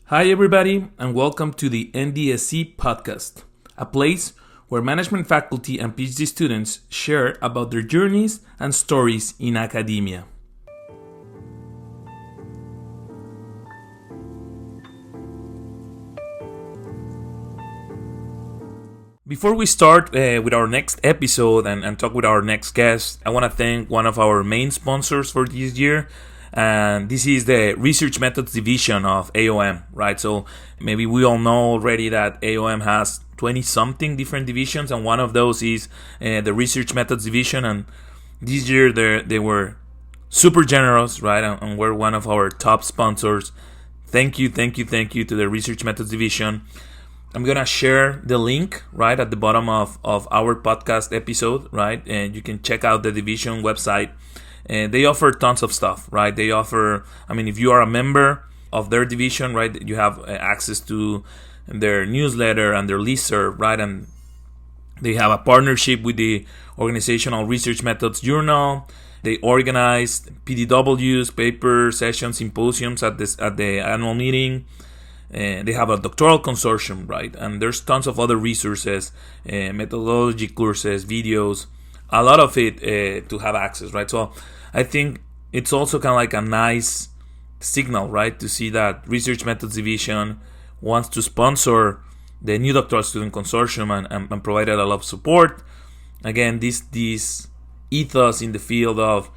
Hi, everybody, and welcome to the NDSC podcast, a place where management faculty and PhD students share about their journeys and stories in academia. Before we start with our next episode and talk with our next guest, I want to thank one of our main sponsors for this year. And this is the Research Methods Division of AOM, right? So maybe we all know already that AOM has 20-something different divisions, and one of those is the Research Methods Division. And this year they were super generous, right? And we're one of our top sponsors. Thank you to the Research Methods Division. I'm going to share the link right at the bottom of our podcast episode, right? And you can check out the division website. They offer tons of stuff, right? They offer, if you are a member of their division, right, you have access to their newsletter and their listserv, right? And they have a partnership with the Organizational Research Methods Journal. They organize PDWs, paper sessions, symposiums at the annual meeting. They have a doctoral consortium, right? And there's tons of other resources, methodology courses, videos, a lot of it to have access, right? So I think it's also kind of like a nice signal, right? To see that Research Methods Division wants to sponsor the new doctoral student consortium and provided a lot of support. Again, this ethos in the field of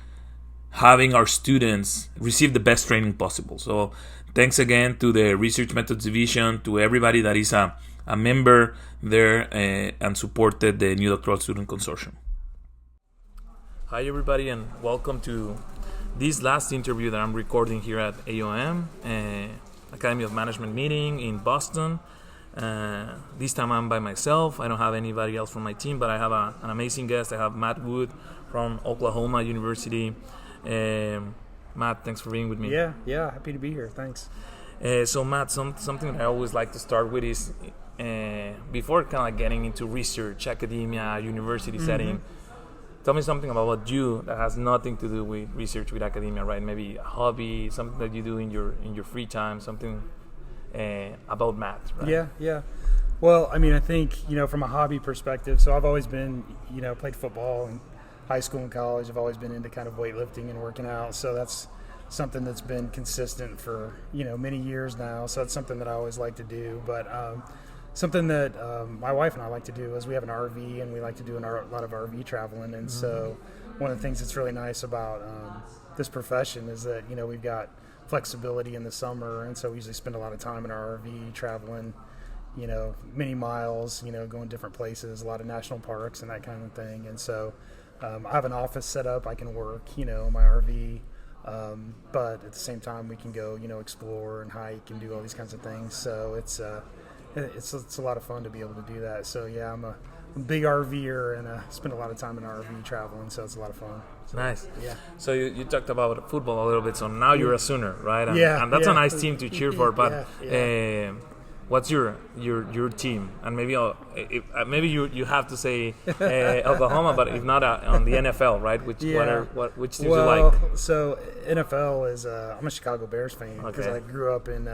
having our students receive the best training possible. So thanks again to the Research Methods Division, to everybody that is a member there and supported the new doctoral student consortium. Hi everybody, and welcome to this last interview that I'm recording here at AOM, Academy of Management meeting in Boston. This time I'm by myself. I don't have anybody else from my team, but I have an amazing guest. I have Matt Wood from Oklahoma University. Matt, thanks for being with me. Yeah, happy to be here. Thanks. So Matt, something that I always like to start with is before kind of getting into research, academia, university setting. Tell me something about you that has nothing to do with research, with academia, right? Maybe a hobby, something that you do in your free time, something about math, right? Yeah. Well, I think, from a hobby perspective, so I've always been, played football in high school and college. I've always been into kind of weightlifting and working out. So that's something that's been consistent for, many years now. So that's something that I always like to do. But something that my wife and I like to do is we have an RV, and we like to do a lot of RV traveling. And so one of the things that's really nice about this profession is that, we've got flexibility in the summer. And so we usually spend a lot of time in our RV traveling, many miles, going different places, a lot of national parks and that kind of thing. And so I have an office set up. I can work, in my RV. But at the same time, we can go, explore and hike and do all these kinds of things. So it's a lot of fun to be able to do that. So yeah, I'm a big RVer and spend a lot of time in RV traveling, so it's a lot of fun. Nice. Yeah. So you talked about football a little bit. So now you're a Sooner, right? And that's a nice team to cheer for. But yeah. What's your team? And maybe you have to say Oklahoma, but if not on the NFL, right? Which teams you like? So NFL is I'm a Chicago Bears fan because I grew up in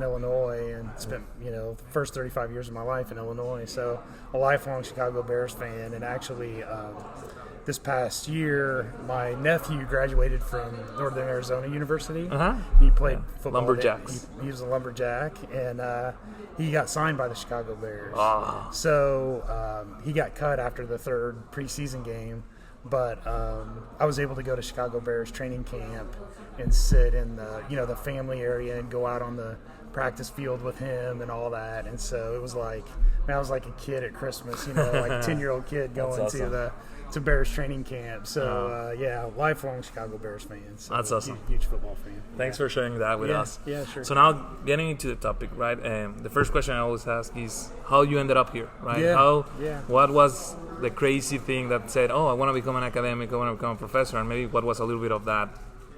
Illinois and spent the first 35 years of my life in Illinois. So a lifelong Chicago Bears fan. And actually this past year, my nephew graduated from Northern Arizona University. He played football. Lumberjacks. He was a Lumberjack, and he got signed by the Chicago Bears. Oh. So he got cut after the third preseason game. But I was able to go to Chicago Bears training camp and sit in the family area and go out on the practice field with him and all that. And so it was like, I was like a kid at Christmas, like a 10-year-old kid going awesome. to Bears training camp. So lifelong Chicago Bears fan. So that's awesome. Huge football fan. Thanks for sharing that with us. Yeah, sure. So now getting into the topic, right? The first question I always ask is how you ended up here, right? What was the crazy thing that said, I want to become an academic, I want to become a professor, and maybe what was a little bit of that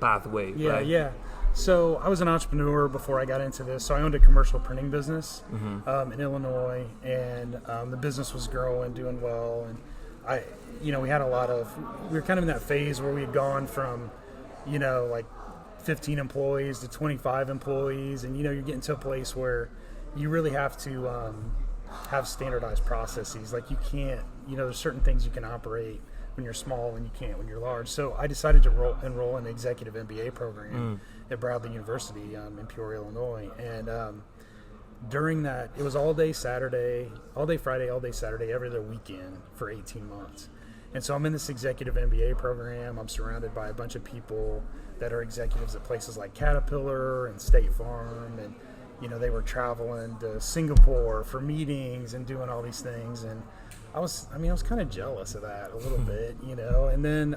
pathway, right? Yeah. So I was an entrepreneur before I got into this. So I owned a commercial printing business in Illinois, and the business was growing, doing well, and we had we were kind of in that phase where we had gone from, like 15 employees to 25 employees, and you're getting to a place where you really have to have standardized processes. Like you can't, there's certain things you can operate when you're small and you can't when you're large. So I decided to enroll in the executive MBA program at Bradley University in Peoria, Illinois. And during that, it was all day Friday, all day Saturday, every other weekend for 18 months. And so I'm in this executive MBA program. I'm surrounded by a bunch of people that are executives at places like Caterpillar and State Farm. And, they were traveling to Singapore for meetings and doing all these things. And I was kind of jealous of that a little bit, And then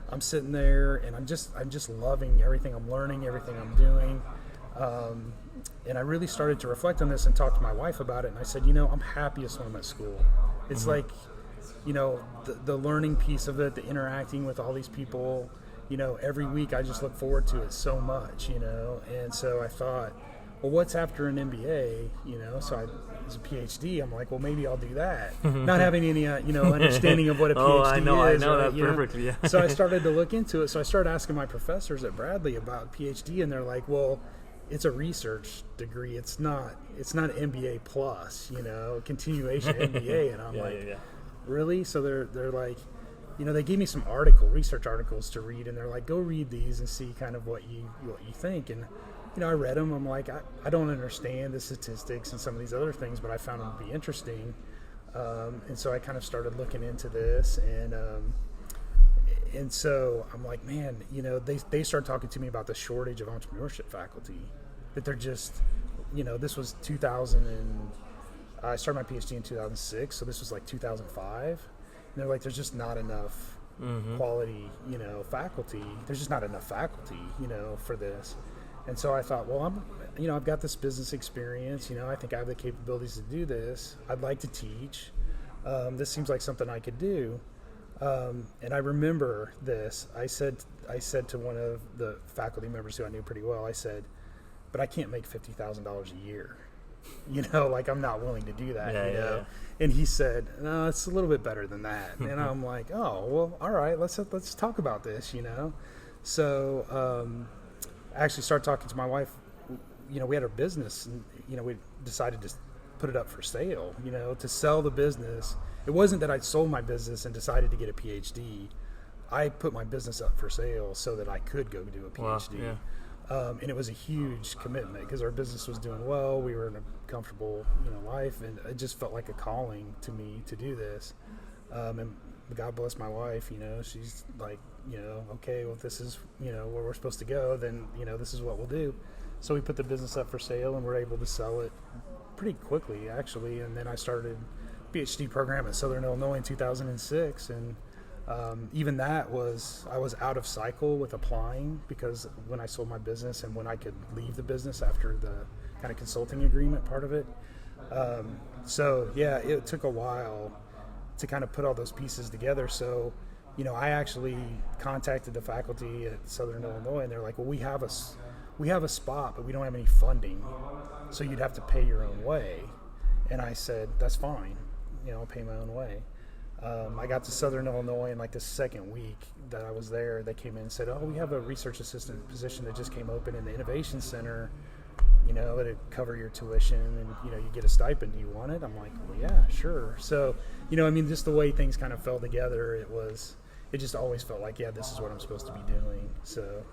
I'm sitting there and I'm just loving everything I'm learning, everything I'm doing. And I really started to reflect on this and talk to my wife about it. And I said, I'm happiest when I'm at school. It's like, the learning piece of it, the interacting with all these people, every week I just look forward to it so much, And so I thought, well, what's after an MBA, So as a PhD, I'm like, well, maybe I'll do that. Not having any, understanding of what a PhD I know that perfectly. Yeah. So I started to look into it. So I started asking my professors at Bradley about PhD, and they're like, well, it's a research degree. It's not an MBA plus, continuation MBA. And I'm really? So they're like, they gave me some research articles to read, and they're like, go read these and see kind of what you think. And I read them. I'm like, I don't understand the statistics and some of these other things, but I found them to be interesting. And so I kind of started looking into this, and so I'm like, man, they started talking to me about the shortage of entrepreneurship faculty, that they're just, this was 2000 and I started my PhD in 2006, so this was like 2005. And they're like, there's just not enough quality, faculty. There's just not enough faculty, for this. And so I thought, well, I've got this business experience. I think I have the capabilities to do this. I'd like to teach. This seems like something I could do. And I remember this. I said to one of the faculty members who I knew pretty well, I said, but I can't make $50,000 a year. Like I'm not willing to do that, Yeah. And he said, no, it's a little bit better than that. And I'm like, oh, well, all right, let's talk about this, So I actually started talking to my wife. We had our business, and, we decided to put it up for sale, to sell the business. It wasn't that I sold my business and decided to get a PhD. I put my business up for sale so that I could go do a PhD. Wow, yeah. And it was a huge commitment because our business was doing well. We were in a comfortable, life, and it just felt like a calling to me to do this. And God bless my wife, she's like, okay, well, if this is, where we're supposed to go, then, this is what we'll do. So we put the business up for sale, and we're able to sell it pretty quickly, actually. And then I started a PhD program at Southern Illinois in 2006, and even that I was out of cycle with applying, because when I sold my business and when I could leave the business after the kind of consulting agreement part of it. So yeah, it took a while to kind of put all those pieces together. So, I actually contacted the faculty at Southern Illinois, and they're like, well, we have a spot, but we don't have any funding. So you'd have to pay your own way. And I said, that's fine. I'll pay my own way. I got to Southern Illinois, and like the second week that I was there, they came in and said, oh, we have a research assistant position that just came open in the Innovation Center. It'd cover your tuition, and, you get a stipend. Do you want it? I'm like, well, yeah, sure. So, just the way things kind of fell together, it just always felt like, yeah, this is what I'm supposed to be doing. So,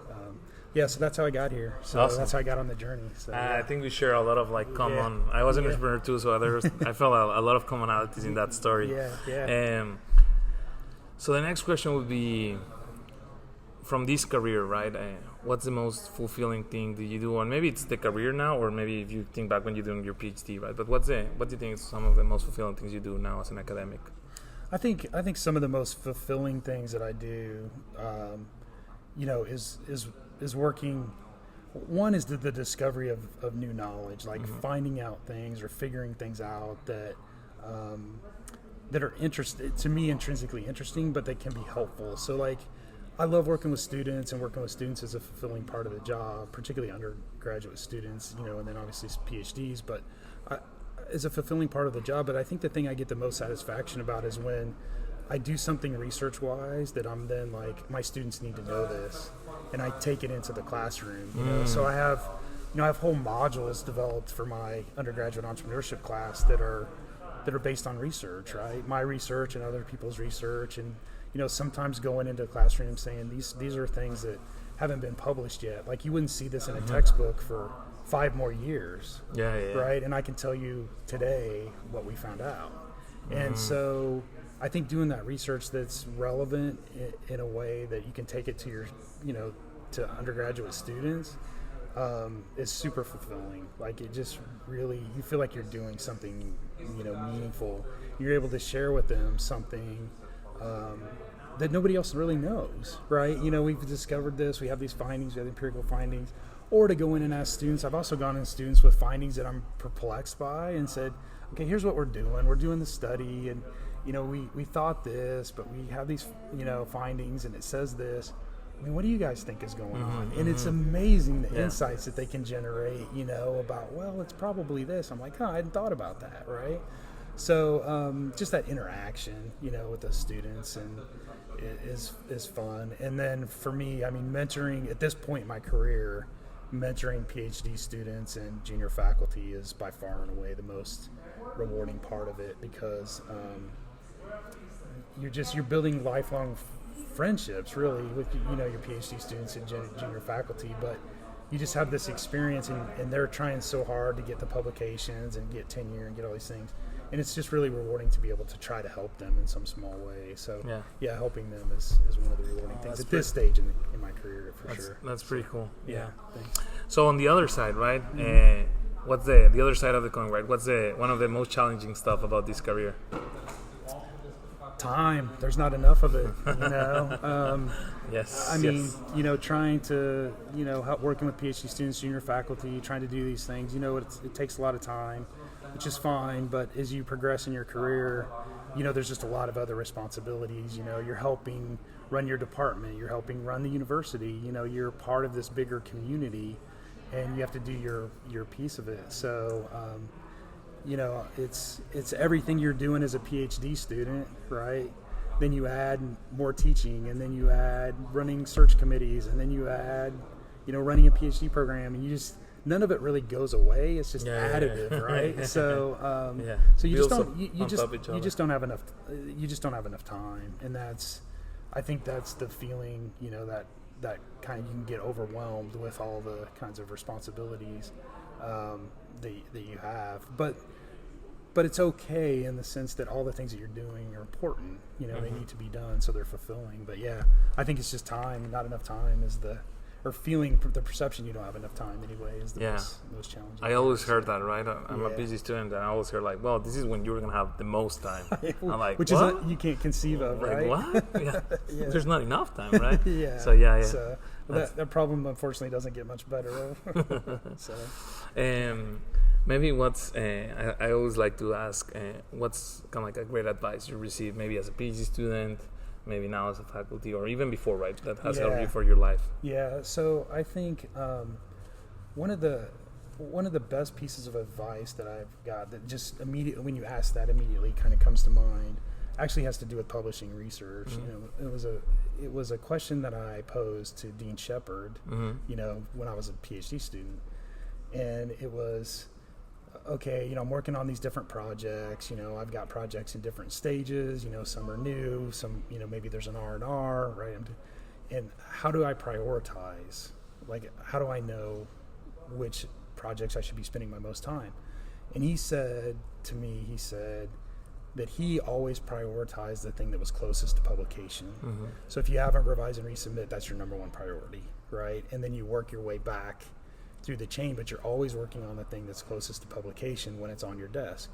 so that's how I got here. So awesome. That's how I got on the journey. So, I think we share a lot of common. I was an entrepreneur too, so I felt a lot of commonalities in that story. Yeah. So the next question would be, from this career, right? What's the most fulfilling thing that you do? And maybe it's the career now, or maybe if you think back when you're doing your PhD, right? But what do you think is some of the most fulfilling things you do now as an academic? I think some of the most fulfilling things that I do, is working. One is the discovery of new knowledge, like finding out things or figuring things out that are intrinsically interesting, but they can be helpful. So I love working with students, and working with students is a fulfilling part of the job, particularly undergraduate students, and then obviously PhDs, but it's a fulfilling part of the job. But I think the thing I get the most satisfaction about is when I do something research-wise that I'm then like, my students need to know this, and I take it into the classroom. You know, so I have whole modules developed for my undergraduate entrepreneurship class that are based on research, right? My research and other people's research, and sometimes going into a classroom saying these are things that haven't been published yet. Like, you wouldn't see this in a textbook for 5 more years, right? And I can tell you today what we found out. And so I think doing that research that's relevant in a way that you can take it to your, to undergraduate students is super fulfilling. Like, it just really, you feel like you're doing something, meaningful. You're able to share with them something that nobody else really knows, right? We've discovered this, we have these findings, we have empirical findings. Or to go in and ask students, I've also gone in students with findings that I'm perplexed by and said, okay, here's what we're doing the study, and we thought this, but we have these findings and it says this. I mean, what do you guys think is going on? And it's amazing the insights that they can generate, about, well, it's probably this. I'm like, I hadn't thought about that, right? So just that interaction, with the students and is fun. And then for me, I mean, mentoring at this point in my career, mentoring PhD students and junior faculty is by far and away the most rewarding part of it, because you're building lifelong friendships really with your PhD students and junior faculty, but you just have this experience, and they're trying so hard to get the publications and get tenure and get all these things, and it's just really rewarding to be able to try to help them in some small way. So helping them is one of the rewarding things at this stage in my career, for sure. That's pretty cool. Yeah. Thanks. So on the other side, right? What's the other side of the coin, right? What's one of the most challenging stuff about this career? Time. There's not enough of it, Yes. I mean, trying to, help working with PhD students, junior faculty, trying to do these things, it takes a lot of time, which is fine. But as you progress in your career, there's just a lot of other responsibilities. You're helping run your department, you're helping run the university, you're part of this bigger community, and you have to do your piece of it. So, it's everything you're doing as a PhD student, right? Then you add more teaching, and then you add running search committees, and then you add, running a PhD program, and none of it really goes away. It's just additive, right? So, so you just don't have enough time, and I think that's the feeling, that kind of, you can get overwhelmed with all the kinds of responsibilities that you have, but it's okay in the sense that all the things that you're doing are important. They need to be done, so they're fulfilling. But I think it's just time. Not enough time is the perception you don't have enough time anyway is the most challenging. I always heard that, right? I'm a busy student, and I always heard like, well, this is when you're gonna have the most time. I'm like, which what? is you can't conceive of, right? Like, what? There's not enough time, right? So So that problem unfortunately doesn't get much better. So maybe what's I always like to ask what's kind of like a great advice you received, maybe as a PhD student, maybe now as a faculty, or even before, right? That has helped you for your life. Yeah. So I think one of the best pieces of advice that I've got that just immediately, when you ask that, immediately kind of comes to mind, actually has to do with publishing research. It was a question that I posed to Dean Shepard, when I was a PhD student, and it was, okay, I'm working on these different projects. I've got projects in different stages. Some are new, some, maybe there's an R&R, right? And how do I prioritize? Like, how do I know which projects I should be spending my most time? And he said to me, that he always prioritized the thing that was closest to publication. So if you haven't revised and resubmit, that's your number one priority, right? And then you work your way back through the chain, but you're always working on the thing that's closest to publication when it's on your desk.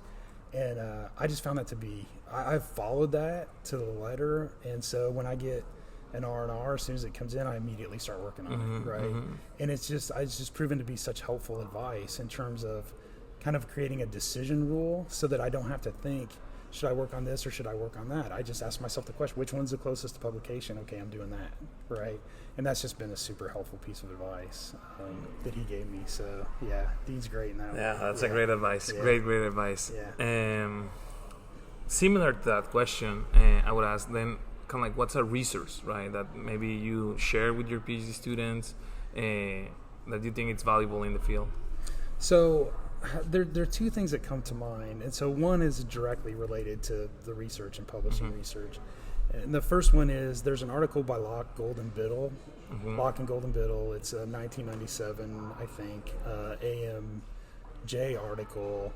And I just found that to be, I've followed that to the letter. And so when I get an R&R, as soon as it comes in, I immediately start working on it, right? And it's just proven to be such helpful advice in terms of kind of creating a decision rule, so that I don't have to think, should I work on this or should I work on that? I just ask myself the question, which one's the closest to publication? Okay, I'm doing that, right? And that's just been a super helpful piece of advice that he gave me. So, Dean's great in that. Yeah, that's a great advice. Yeah. Great advice. Yeah. similar to that question, I would ask then, kind of like, what's a resource, right, that maybe you share with your PhD students that you think it's valuable in the field? So there are two things that come to mind. And so one is directly related to the research and publishing research. And the first one is there's an article by Locke, Gold, and Biddle. Locke and Gold and Biddle. It's a 1997, I think, AMJ article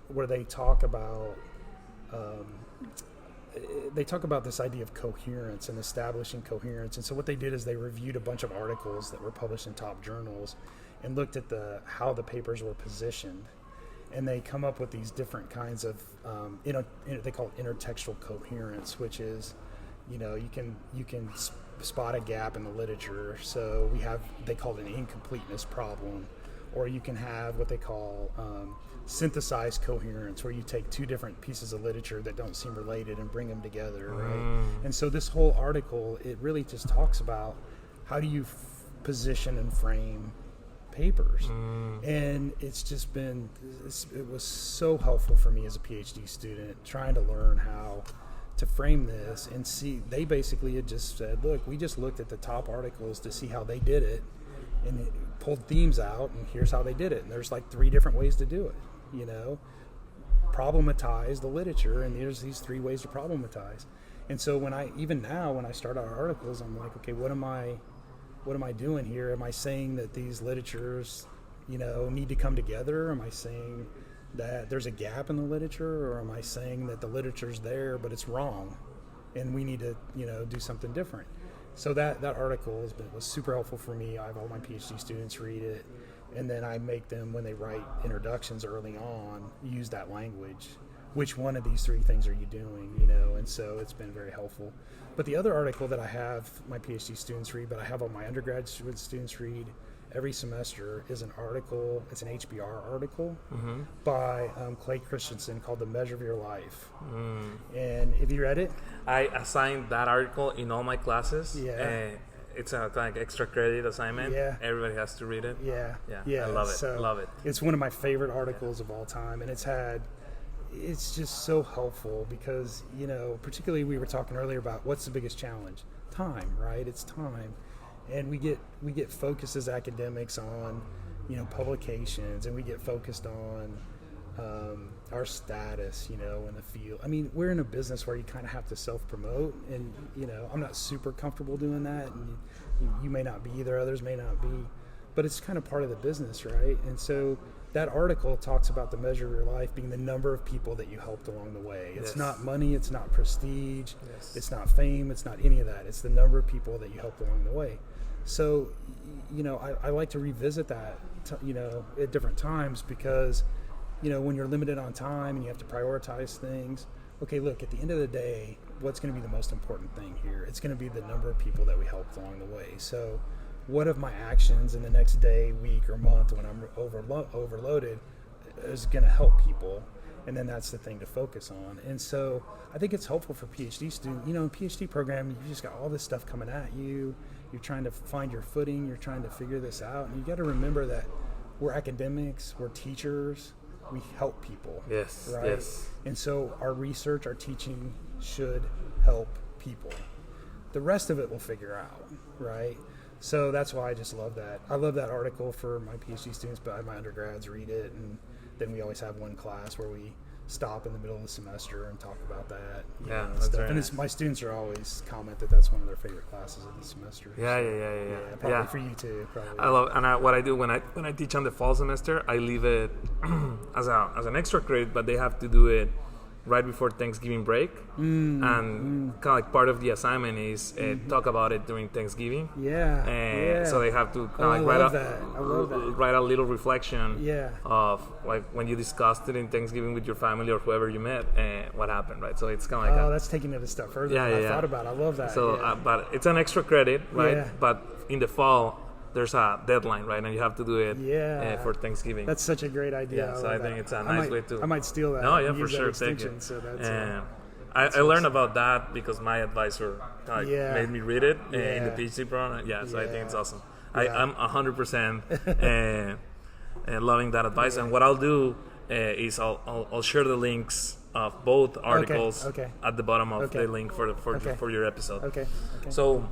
where they talk about this idea of coherence and establishing coherence. And so what they did is they reviewed a bunch of articles that were published in top journals and looked at how the papers were positioned. And they come up with these different kinds of, they call it intertextual coherence, which is, you can spot a gap in the literature. So they call it an incompleteness problem. Or you can have what they call synthesized coherence, where you take two different pieces of literature that don't seem related and bring them together, right? And so this whole article, it really just talks about how do you position and frame papers. And it's just been, it was so helpful for me as a PhD student trying to learn how to frame this and see. They basically had just said, look, we just looked at the top articles to see how they did it and it pulled themes out, and here's how they did it. And there's like 3 different ways to do it, problematize the literature, and there's these 3 ways to problematize. And so when I start out articles, I'm like, okay, what am I doing here? Am I saying that these literatures, need to come together? Am I saying that there's a gap in the literature, or am I saying that the literature's there but it's wrong and we need to, do something different? So that article was super helpful for me. I have all my PhD students read it, and then I make them, when they write introductions early on, use that language. Which one of these 3 things are you doing, And so it's been very helpful. But the other article that I have my PhD students read, but I have all my undergraduate students read every semester, is an article. It's an HBR article by Clay Christensen called "The Measure of Your Life." And have you read it? I assigned that article in all my classes. Yeah. It's a kind of extra credit assignment. Yeah. Everybody has to read it. Yeah. I love it. So love it. It's one of my favorite articles of all time, and it's just so helpful because, particularly we were talking earlier about what's the biggest challenge? Time, right? It's time. And we get focused as academics on, publications, and we get focused on our status, in the field. I mean, we're in a business where you kind of have to self-promote, and, I'm not super comfortable doing that, and you may not be either, others may not be, but it's kind of part of the business, right? And so that article talks about the measure of your life being the number of people that you helped along the way. It's not money, it's not prestige, it's not fame, it's not any of that. It's the number of people that you helped along the way. So, I like to revisit that, at different times because, when you're limited on time and you have to prioritize things, okay, look, at the end of the day, what's going to be the most important thing here? It's going to be the number of people that we helped along the way. So what of my actions in the next day, week, or month when I'm overloaded is going to help people? And then that's the thing to focus on. And so I think it's helpful for PhD students. In PhD program, you just got all this stuff coming at you. You're trying to find your footing. You're trying to figure this out. And you got to remember that we're academics, we're teachers, we help people. Yes, right? yes. And so our research, our teaching should help people. The rest of it we'll figure out, right? So that's why I just love that. I love that article for my PhD students, but my undergrads read it, and then we always have one class where we stop in the middle of the semester and talk about that. That's very and nice. My students are always comment that that's one of their favorite classes of the semester. Yeah. Probably for you too. Probably. I love, and what I do when I teach on the fall semester, I leave it as an extra credit, but they have to do it right before Thanksgiving break, and kind of like part of the assignment is talk about it during Thanksgiving. So they have to kind of like write a little reflection of like when you discussed it in Thanksgiving with your family or whoever you met, what happened, right? So it's kind of like that's taking it a step further than I thought about. I love that. So, but it's an extra credit, right? But in the fall, there's a deadline, right? And you have to do it for Thanksgiving. That's such a great idea. Yeah, so I think it's a nice way to... I might steal that. No, yeah, for sure. Thank you. So that's, I learned about that because my advisor made me read it in the PhD program. So I think it's awesome. I'm 100% loving that advice. And what I'll do is I'll share the links of both articles Okay. at the bottom of Okay. the link for your episode. Okay. So,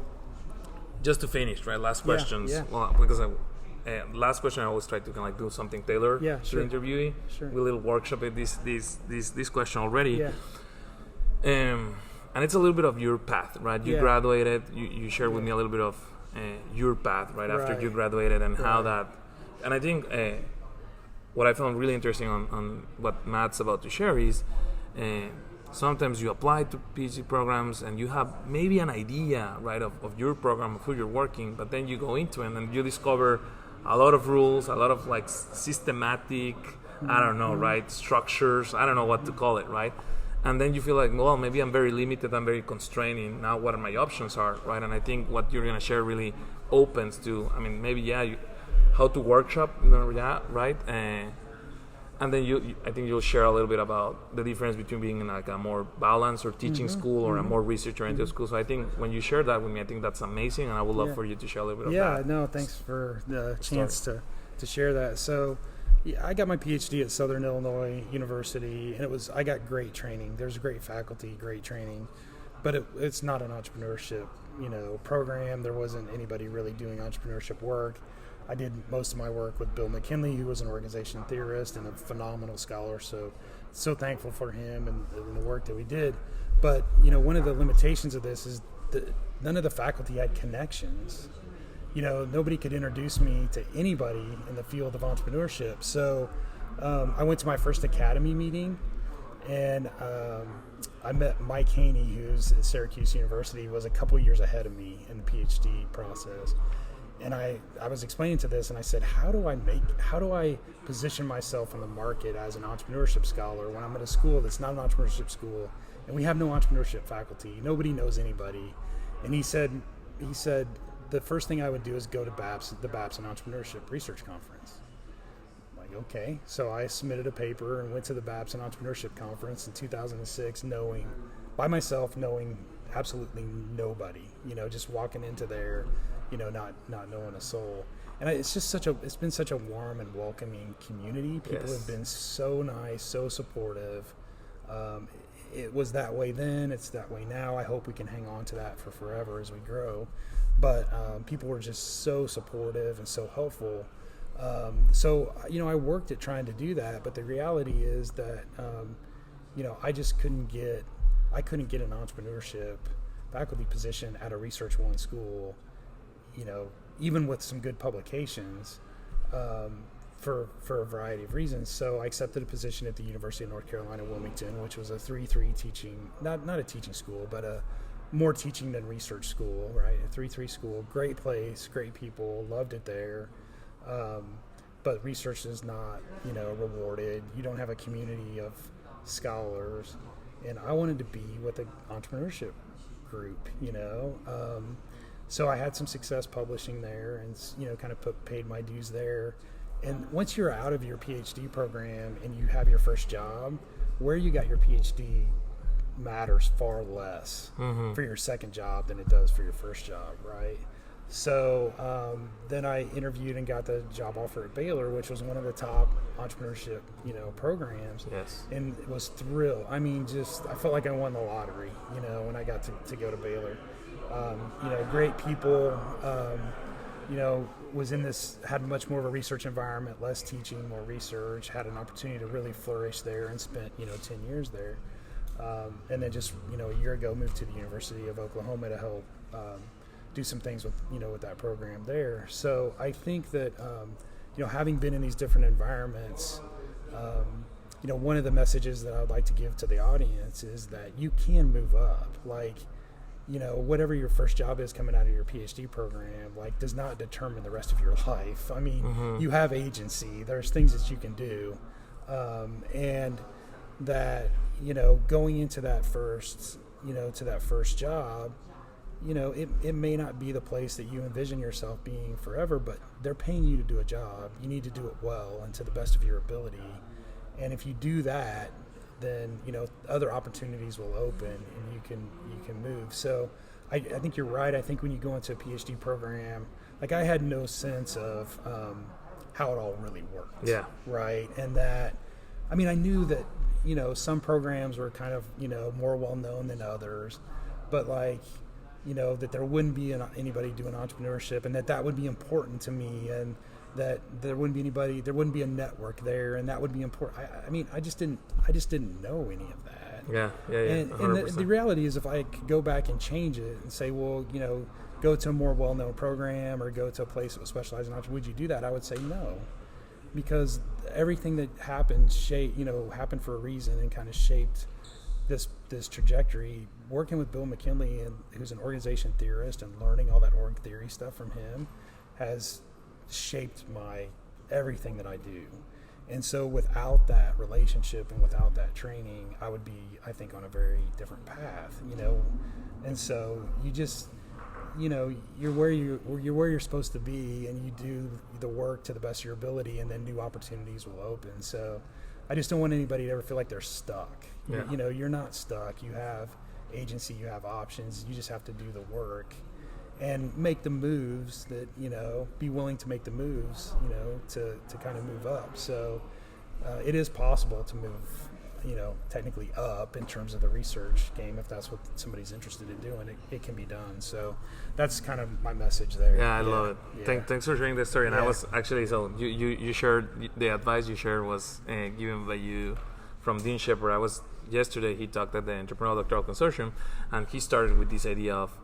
just to finish, right? Last questions. yeah. Well, because last question, I always try to kind of like do something tailored Yeah, to sure. the interviewee. Sure. We little workshop this question already. Yeah. And it's a little bit of your path, right? You Yeah. graduated. You shared with me a little bit of your path, right, after Right. you graduated, and how Right. that. And I think what I found really interesting on what Matt's about to share is sometimes you apply to PhD programs and you have maybe an idea, right, of your program, of who you're working, but then you go into it and you discover a lot of rules, a lot of like systematic, I don't know, right, structures, I don't know what to call it, right? And then you feel like, well, maybe I'm very limited, I'm very constraining. Now what are my options are, right? And I think what you're going to share really opens to, I mean, maybe, how to workshop, right? And then I think you'll share a little bit about the difference between being in like a more balanced or teaching school or a more research-oriented school. So I think when you share that with me, I think that's amazing, and I would love for you to share a little bit of that. Yeah, no, thanks for the chance to share that. So, yeah, I got my PhD at Southern Illinois University, and I got great training. There's great faculty, great training, but it's not an entrepreneurship, program. There wasn't anybody really doing entrepreneurship work. I did most of my work with Bill McKinley, who was an organization theorist and a phenomenal scholar. So thankful for him and the work that we did. But one of the limitations of this is that none of the faculty had connections. Nobody could introduce me to anybody in the field of entrepreneurship. So I went to my first academy meeting, and I met Mike Haney, who's at Syracuse University, was a couple years ahead of me in the PhD process. And I was explaining to this, and I said, how do I position myself in the market as an entrepreneurship scholar when I'm at a school that's not an entrepreneurship school, and we have no entrepreneurship faculty, nobody knows anybody. And he said the first thing I would do is go to the Babson Entrepreneurship Research Conference. I'm like, okay. So I submitted a paper and went to the Babson Entrepreneurship Conference in 2006, knowing absolutely nobody, just walking into there, not knowing a soul. And it's been such a warm and welcoming community. People have been so nice, so supportive. It was that way then, it's that way now. I hope we can hang on to that for forever as we grow. But people were just so supportive and so helpful. So I worked at trying to do that, but the reality is that, I just couldn't get an entrepreneurship faculty position at a Research One school, even with some good publications, for a variety of reasons. So I accepted a position at the University of North Carolina, Wilmington, which was a 3-3 teaching, not a teaching school, but a more teaching than research school, right? A 3-3 school, great place, great people, loved it there. But research is not, rewarded. You don't have a community of scholars. And I wanted to be with an entrepreneurship group, So I had some success publishing there and, kind of paid my dues there. And once you're out of your PhD program and you have your first job, where you got your PhD matters far less for your second job than it does for your first job, right? So then I interviewed and got the job offer at Baylor, which was one of the top entrepreneurship, programs. Yes. And was thrilled. I mean, I felt like I won the lottery, when I got to go to Baylor. Great people, had much more of a research environment, less teaching, more research, had an opportunity to really flourish there and spent, 10 years there. And then just, a year ago moved to the University of Oklahoma to help do some things with that program there. So I think that, having been in these different environments, one of the messages that I would like to give to the audience is that you can move up. Like, whatever your first job is coming out of your PhD program, does not determine the rest of your life. I mean, you have agency. There's things that you can do. And that, going into that first job, it may not be the place that you envision yourself being forever, but they're paying you to do a job. You need to do it well and to the best of your ability. And if you do that, then other opportunities will open and you can move. So I think you're right. I think when you go into a PhD program, I had no sense of how it all really worked. Yeah. Right. And that, I mean, I knew that some programs were kind of, more well-known than others, but like, that there wouldn't be anybody doing entrepreneurship, and that would be important to me, and that there wouldn't be a network there, and that would be important. I just didn't know any of that. Yeah. And the reality is, if I could go back and change it and say, well, go to a more well-known program or go to a place that was specialized in entrepreneurship, would you do that? I would say no, because everything that happened happened for a reason and kind of shaped this trajectory. Working with Bill McKinley, who's an organization theorist, and learning all that org theory stuff from him has shaped everything that I do. And so without that relationship and without that training, I would be, I think, on a very different path, And so you just, you're where you're supposed to be, and you do the work to the best of your ability, and then new opportunities will open. So I just don't want anybody to ever feel like they're stuck. Yeah. You're not stuck. You have agency, you have options. You just have to do the work and make the moves that, be willing to make the moves, to kind of move up. So it is possible to move, technically up in terms of the research game. If that's what somebody's interested in doing, it can be done. So that's kind of my message there. Yeah, I love it. Yeah. Thanks for sharing this story. And Yeah. I was actually, so you shared, the advice you shared was given by you from Dean Shepard. Yesterday he talked at the Entrepreneurial Doctoral Consortium, and he started with this idea of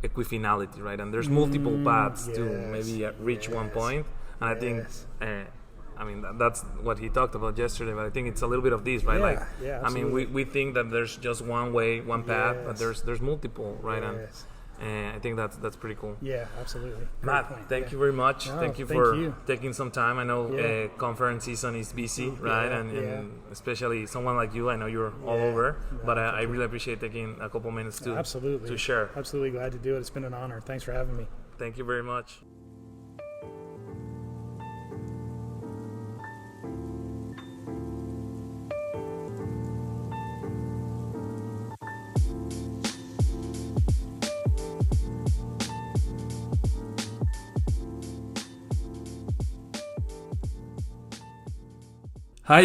equifinality, right? And there's multiple paths to maybe reach one point. And I think, that's what he talked about yesterday, but I think it's a little bit of this, right? We think that there's just one way, one path, but there's multiple, right? And I think that's pretty cool. Yeah, absolutely. Matt, thank you very much. Thank you for taking some time. I know conference season is busy, right? And especially someone like you, I know you're all over, but I really appreciate taking a couple minutes to share. Absolutely glad to do it. It's been an honor. Thanks for having me. Thank you very much. Hi